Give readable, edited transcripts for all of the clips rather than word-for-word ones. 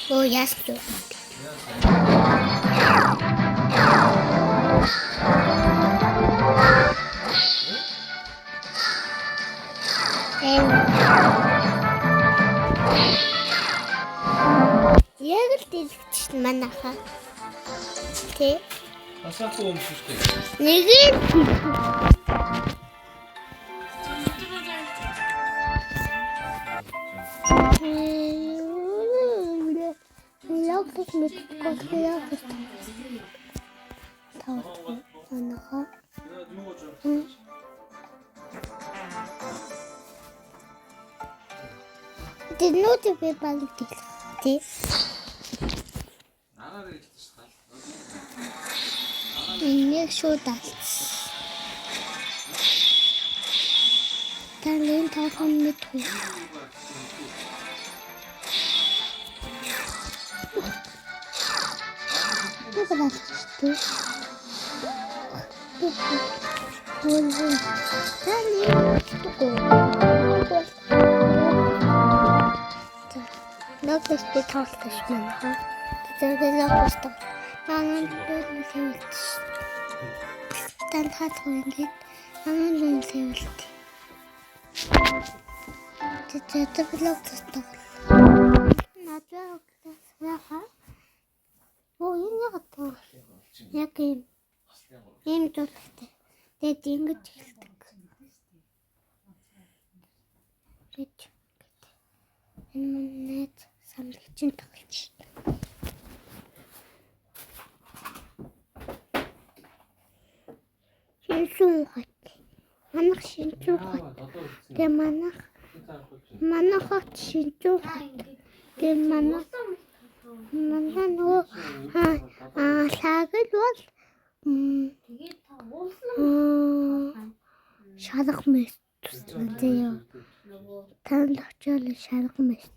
Оо яасан. Яг л дэлгэчих нь манайхаа. Тэ. Асаахгүй юм шүү дээ. Нэг Логос мэтгэж тавтай манайхаа. Дэнүүд би баг дэлгэх тий. Агаар хэлдэг шүү дээ. Энийг шууд алц. Танын таахан мэдгүй. Бабааштай. Логос би таалдаж байна. Тэгээд логос таа. Танан төлөвлөлт. Тан хатах ингээд танан төлөвлөлт. Тэгээд логос таа. Надад яха. Оо энэ гатаа. Яг ийм дуртай. Тэгээд ингэж хэлдэг. Гэж. Энэ мэд самлэгчин тоглож. Шинжлэх ухаан. Манайх шинжлэх ухаан. Тэгээ манайхад шинжлэх ухаан. Тэгээ манайх нөгөө лагэл бол тэгээд та уулсан шалах мэт заяа. Танд очиод шалах мэт.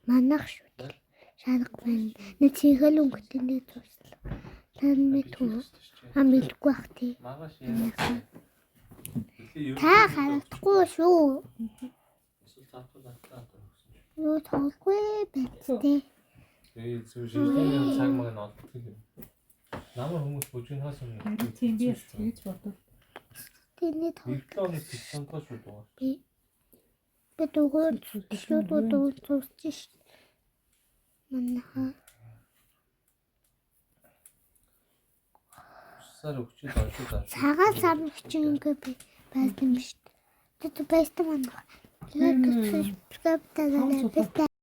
Манайх шүү дээ. Шалах мэт. Нэг цэгэл өнгөтэй нэг туслаа. Танд мэт хөө. Амилгүй бах тий. Та харахгүй шүү. Юу толгүй байцтэй. Зөвшөөрлийн цаг маг нь олддог юм. Намайг хүмүүс бүжиг хаасан юм. Тийм би хийж бодов. Тэний тоглоом хийчихсэн шүү дээ. Би дөгөөд шууд тусчих ш. Манайхаа Сар өгчөд очиж. цагаан самчин ингээ би байсан юм ш. Тэд байсан манайх. Тэгээд скаптаа